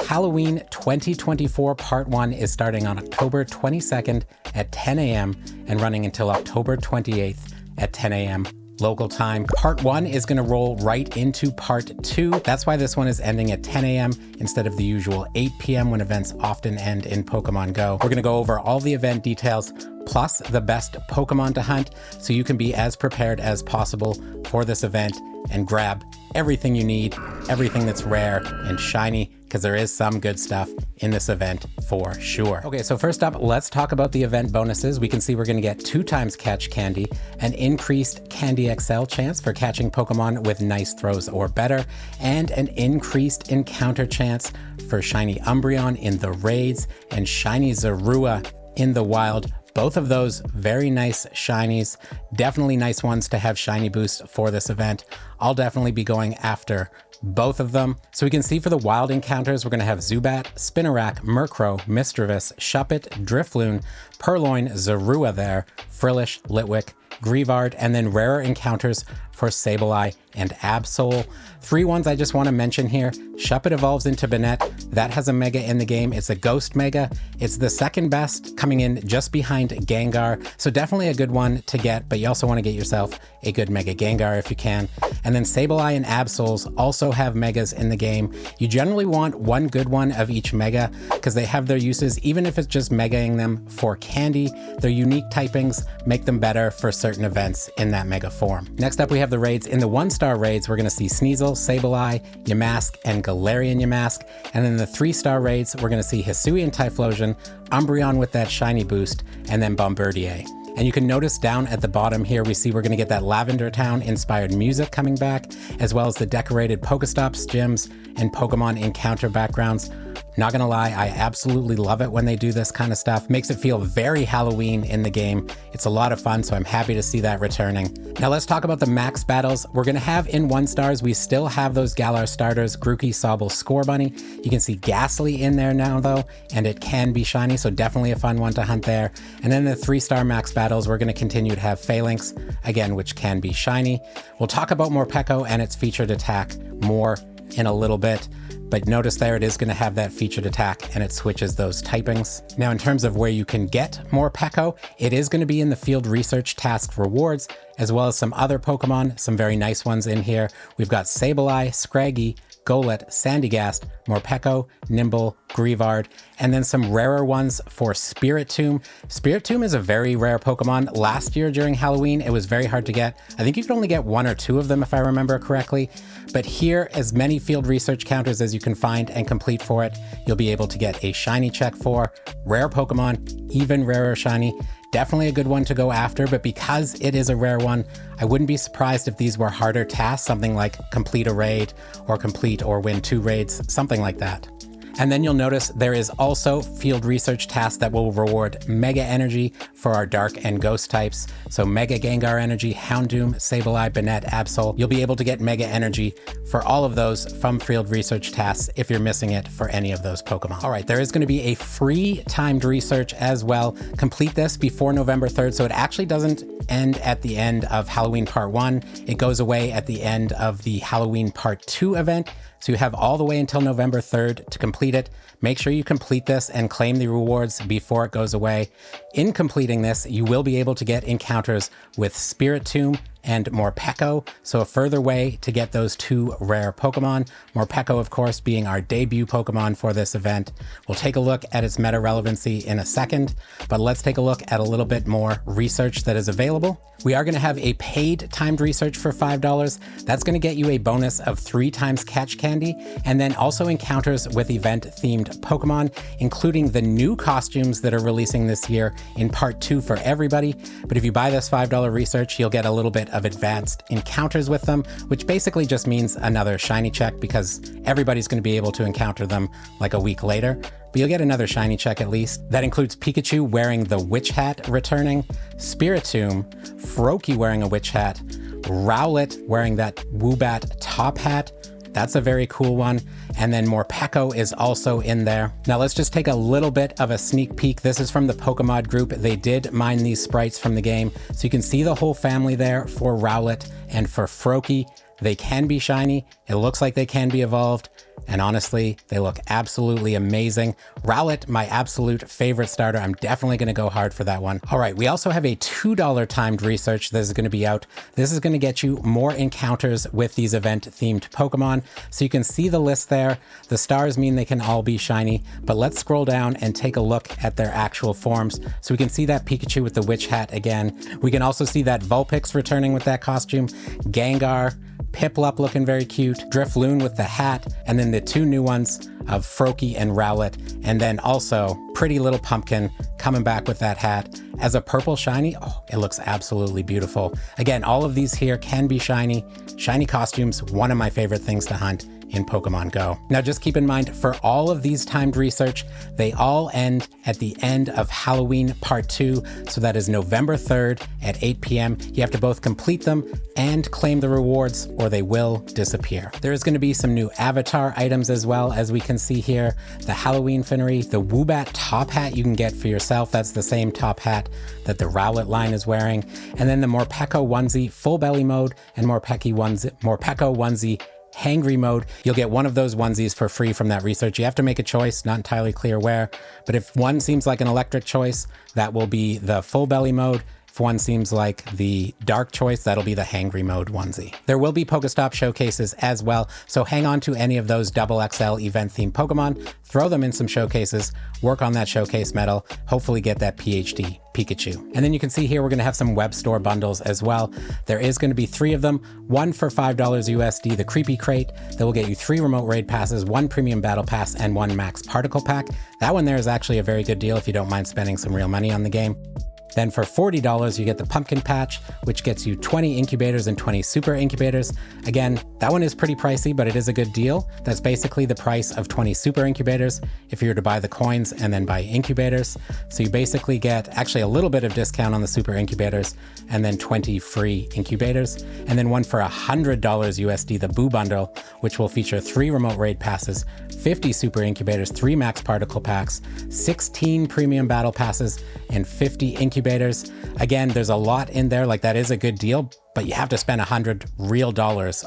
Halloween 2024 Part 1 is starting on October 22nd at 10 a.m. and running until October 28th at 10 a.m. local time. Part 1 is going to roll right into Part 2. That's why this one is ending at 10 a.m. instead of the usual 8 p.m. when events often end in Pokemon Go. We're going to go over all the event details, plus the best Pokemon to hunt, so you can be as prepared as possible for this event and grab everything you need, everything that's rare and shiny, because there is some good stuff in this event for sure. Okay, so first up, let's talk about the event bonuses. We can see we're going to get 2 times catch candy, an increased Candy XL chance for catching Pokemon with nice throws or better, and an increased encounter chance for shiny Umbreon in the raids and shiny Zorua in the wild. Both of those very nice shinies, definitely nice ones to have shiny boost for this event. I'll definitely be going after both of them. So we can see for the wild encounters, we're going to have Zubat, Spinarak, Murkrow, Misdreavus, Shuppet, Drifloon, Purloin, Zorua there, Frillish, Litwick, Grievard, and then rarer encounters for Sableye and Absol. 3 ones I just want to mention here. Shuppet evolves into Banette. That has a Mega in the game. It's a Ghost Mega. It's the second best, coming in just behind Gengar. So definitely a good one to get, but you also want to get yourself a good Mega Gengar if you can. And then Sableye and Absols also have Megas in the game. You generally want one good one of each Mega because they have their uses, even if it's just Megaing them for candy. Their unique typings make them better for certain events in that Mega form. Next up, we have the raids. In the 1-star raids, we're going to see Sneasel, Sableye, Yamask, and Galarian Yamask. And then the 3-star raids, we're going to see Hisuian Typhlosion, Umbreon with that shiny boost, and then Bombardier. And you can notice down at the bottom here, we see we're going to get that Lavender Town inspired music coming back, as well as the decorated Pokestops, gyms, and Pokemon encounter backgrounds. Not gonna lie, I absolutely love it when they do this kind of stuff. Makes it feel very Halloween in the game. It's a lot of fun, so I'm happy to see that returning. Now let's talk about the max battles. We're gonna have in 1-stars, we still have those Galar starters, Grookey, Sobble, Scorbunny. You can see Ghastly in there now though, and it can be shiny, so definitely a fun one to hunt there. And then the 3-star max battles, we're gonna continue to have Phalanx, again, which can be shiny. We'll talk about Morpeko and its featured attack more in a little bit. But notice there it is going to have that featured attack and it switches those typings. Now in terms of where you can get Morpeko, it is going to be in the field research task rewards, as well as some other Pokemon, some very nice ones in here. We've got Sableye, Scraggy, Golett, Sandygast, Morpeko, Nimble, Grievard, and then some rarer ones for Spiritomb. Spiritomb is a very rare Pokemon. Last year during Halloween, it was very hard to get. I think you could only get 1 or 2 of them if I remember correctly. But here, as many field research counters as you can find and complete for it, you'll be able to get a shiny check for. Rare Pokemon, even rarer shiny. Definitely a good one to go after, but because it is a rare one, I wouldn't be surprised if these were harder tasks, something like complete a raid or complete or win 2 raids, something like that. And then you'll notice there is also field research tasks that will reward Mega Energy for our Dark and Ghost types. So Mega Gengar Energy, Houndoom, Sableye, Banette, Absol. You'll be able to get Mega Energy for all of those from field research tasks if you're missing it for any of those Pokemon. All right, there is going to be a free timed research as well. Complete this before November 3rd, so it actually doesn't end at the end of Halloween Part 1. It goes away at the end of the Halloween Part 2 event. So you have all the way until November 3rd to complete it. Make sure you complete this and claim the rewards before it goes away. In completing this, you will be able to get encounters with Spiritomb and Morpeko, so a further way to get those 2 rare Pokemon. Morpeko, of course, being our debut Pokemon for this event. We'll take a look at its meta relevancy in a second, but let's take a look at a little bit more research that is available. We are going to have a paid timed research for $5. That's going to get you a bonus of 3 times catch candy, and then also encounters with event-themed Pokemon, including the new costumes that are releasing this year in Part 2 for everybody. But if you buy this $5 research, you'll get a little bit of advanced encounters with them, which basically just means another shiny check because everybody's going to be able to encounter them like a week later. But you'll get another shiny check at least. That includes Pikachu wearing the witch hat returning, Spiritomb, Froakie wearing a witch hat, Rowlet wearing that Woobat top hat. That's a very cool one. And then Morpeko is also in there. Now let's just take a little bit of a sneak peek. This is from the Pokemon group. They did mine these sprites from the game. So you can see the whole family there for Rowlet and for Froakie. They can be shiny. It looks like they can be evolved. and honestly, they look absolutely amazing. Rowlet, my absolute favorite starter. I'm definitely going to go hard for that one. All right, we also have a $2 timed research that is going to be out. This is going to get you more encounters with these event-themed Pokemon. So you can see the list there. The stars mean they can all be shiny, but let's scroll down and take a look at their actual forms. So we can see that Pikachu with the witch hat again. We can also see that Vulpix returning with that costume, Gengar, Piplup looking very cute, Drifloon with the hat, and then the two new ones of Froakie and Rowlet, and then also Pretty Little Pumpkin coming back with that hat as a purple shiny. Oh, it looks absolutely beautiful. Again, all of these here can be shiny. Shiny costumes, one of my favorite things to hunt in Pokemon Go. Now just keep in mind, for all of these timed research, they all end at the end of Halloween Part 2, so that is November 3rd at 8 p.m. You have to both complete them and claim the rewards, or they will disappear. There is going to be some new avatar items as well, as we can see here. The Halloween Finnery, the Woobat top hat you can get for yourself. That's the same top hat that the Rowlet line is wearing. And then the Morpeko onesie full belly mode and Morpeko onesie hangry mode. You'll get one of those onesies for free from that research. You have to make a choice, not entirely clear where, but if one seems like an electric choice, that will be the full belly mode. If one seems like the dark choice, that'll be the hangry mode onesie. There will be Pokestop showcases as well, so hang on to any of those XXL event-themed Pokemon, throw them in some showcases, work on that showcase medal, hopefully get that PhD Pikachu. And then you can see here we're going to have some web store bundles as well. There is going to be 3 of them, one for $5 USD, the Creepy Crate, that will get you 3 remote raid passes, 1 premium battle pass, and 1 max particle pack. That one there is actually a very good deal if you don't mind spending some real money on the game. Then for $40, you get the Pumpkin Patch, which gets you 20 incubators and 20 super incubators. Again, that one is pretty pricey, but it is a good deal. That's basically the price of 20 super incubators if you were to buy the coins and then buy incubators. So you basically get actually a little bit of discount on the super incubators and then 20 free incubators. And then one for $100 USD, the Boo Bundle, which will feature 3 remote raid passes, 50 super incubators, 3 max particle packs, 16 premium battle passes, and 50 incubators. Again, there's a lot in there, like that is a good deal, but you have to spend $100 real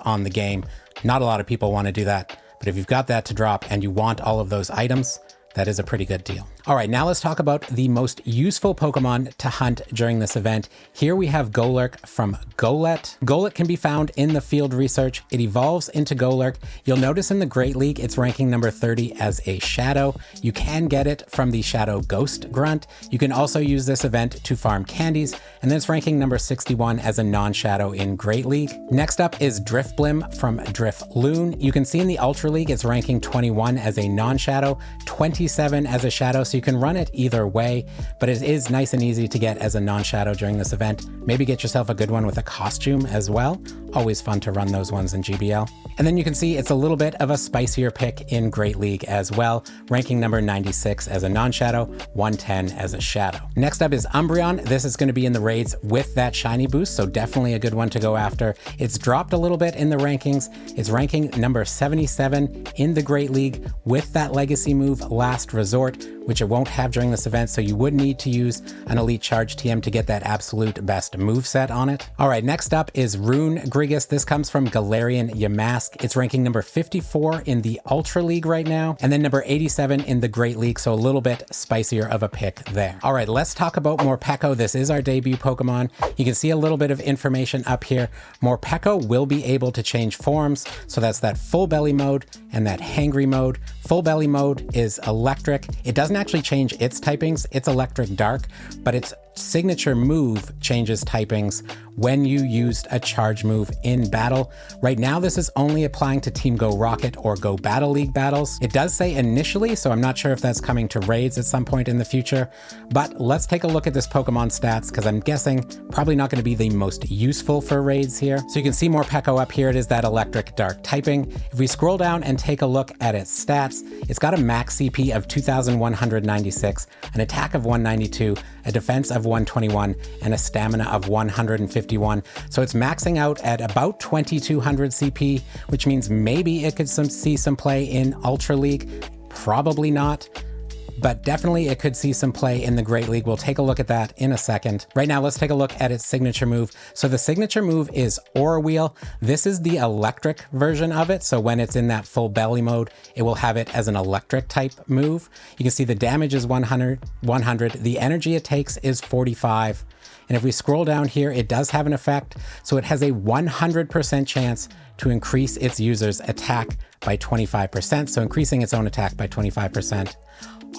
on the game. Not a lot of people want to do that, but if you've got that to drop and you want all of those items, that is a pretty good deal. All right, now let's talk about the most useful Pokemon to hunt during this event. Here we have Golurk from Golett. Golett can be found in the field research. It evolves into Golurk. You'll notice in the Great League, it's ranking number 30 as a Shadow. You can get it from the Shadow Ghost Grunt. You can also use this event to farm candies, and then it's ranking number 61 as a non-Shadow in Great League. Next up is Drifblim from Drifloon. You can see in the Ultra League, it's ranking 21 as a non-Shadow, 27 as a Shadow, so you can run it either way, but it is nice and easy to get as a non-Shadow during this event. Maybe get yourself a good one with a costume as well. Always fun to run those ones in GBL. And then you can see it's a little bit of a spicier pick in Great League as well, ranking number 96 as a non-Shadow, 110 as a Shadow. Next up is Umbreon. This is going to be in the raids with that shiny boost, so definitely a good one to go after. It's dropped a little bit in the rankings. It's ranking number 77 in the Great League with that legacy move Last Resort, which it won't have during this event, so you would need to use an Elite Charge TM to get that absolute best moveset on it. All right, next up is Rune Grigus. This comes from Galarian Yamask. It's ranking number 54 in the Ultra League right now, and then number 87 in the Great League, so a little bit spicier of a pick there. All right, let's talk about Morpeko. This is our debut Pokemon. You can see a little bit of information up here. Morpeko will be able to change forms, so that's that full belly mode and that hangry mode. Full belly mode is electric. It doesn't actually change its typings. It's electric dark, but its signature move changes typings when you used a charge move in battle. Right now, this is only applying to Team Go Rocket or Go Battle League battles. It does say initially, so I'm not sure if that's coming to raids at some point in the future, but let's take a look at this Pokemon stats, because I'm guessing probably not going to be the most useful for raids here. So you can see Morpeko up here. It is that electric dark typing. If we scroll down and take a look at its stats, it's got a max CP of 2,196, an attack of 192, a defense of 121, and a stamina of 151. So it's maxing out at about 2,200 CP, which means maybe it could see some play in Ultra League. Probably not. but definitely it could see some play in the Great League. We'll take a look at that in a second. Right now, let's take a look at its signature move. So the signature move is Aura Wheel. This is the electric version of it. So when it's in that full belly mode, it will have it as an electric type move. You can see the damage is 100. The energy it takes is 45. And if we scroll down here, it does have an effect. So it has a 100% chance to increase its user's attack by 25%. So increasing its own attack by 25%.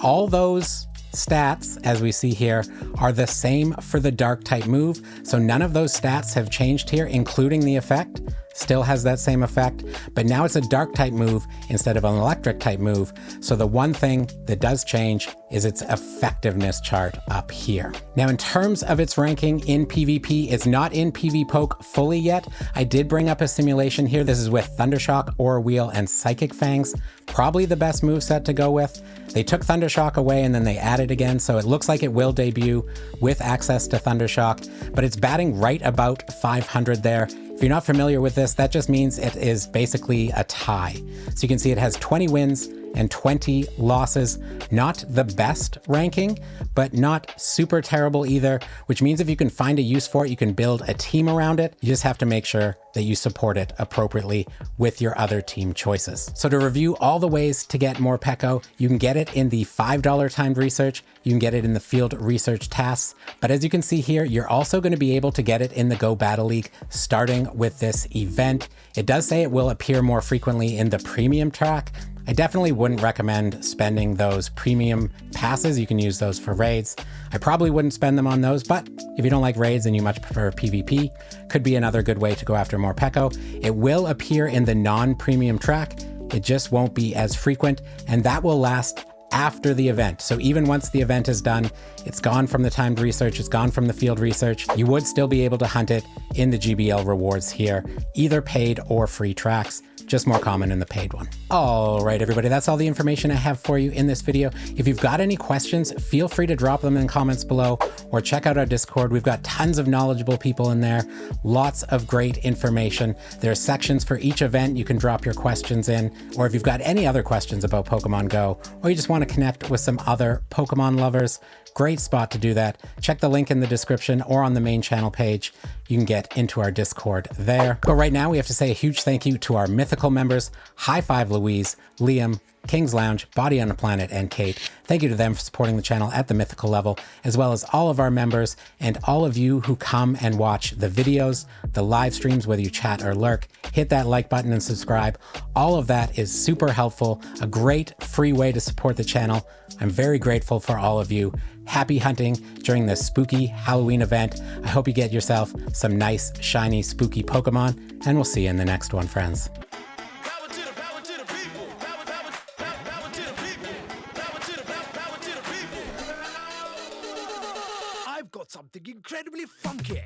All those stats, as we see here, are the same for the dark type move. So none of those stats have changed here, including the effect. Still has that same effect, but now it's a dark type move instead of an electric type move. So the one thing that does change is its effectiveness chart up here. Now, in terms of its ranking in PvP, it's not in PvPoke fully yet. I did bring up a simulation here. This is with Thundershock, Aura Wheel, and Psychic Fangs. Probably the best moveset to go with. They took Thundershock away and then they added again, so it looks like it will debut with access to Thundershock, but it's batting right about 500 there. If you're not familiar with this, that just means it is basically a tie. So you can see it has 20 wins and 20 losses. Not the best ranking, but not super terrible either, which means if you can find a use for it, you can build a team around it. You just have to make sure that you support it appropriately with your other team choices. So to review all the ways to get Morpeko, you can get it in the $5 timed research. You can get it in the field research tasks. But as you can see here, you're also going to be able to get it in the Go Battle League starting with this event. It does say it will appear more frequently in the premium track. I definitely wouldn't recommend spending those premium passes. You can use those for raids. I probably wouldn't spend them on those, but if you don't like raids and you much prefer PvP, could be another good way to go after Morpeko. It will appear in the non-premium track. It just won't be as frequent, and that will last after the event. So even once the event is done, it's gone from the timed research, it's gone from the field research, you would still be able to hunt it in the GBL rewards here, either paid or free tracks. Just more common in the paid one. All right, everybody, that's all the information I have for you in this video. If you've got any questions, feel free to drop them in comments below or check out our Discord. We've got tons of knowledgeable people in there, lots of great information. There are sections for each event you can drop your questions in, or if you've got any other questions about Pokemon Go, or you just want to connect with some other Pokemon lovers, great spot to do that. Check the link in the description or on the main channel page. You can get into our Discord there. But right now we have to say a huge thank you to our mythical members, High Five Louise, Liam, King's Lounge, Body on the Planet, and Kate. Thank you to them for supporting the channel at the mythical level, as well as all of our members and all of you who come and watch the videos, the live streams, whether you chat or lurk. Hit that like button and subscribe. All of that is super helpful, a great free way to support the channel. I'm very grateful for all of you. Happy hunting during this spooky Halloween event. I hope you get yourself some nice, shiny, spooky Pokemon, and we'll see you in the next one, friends. I've got something incredibly funky.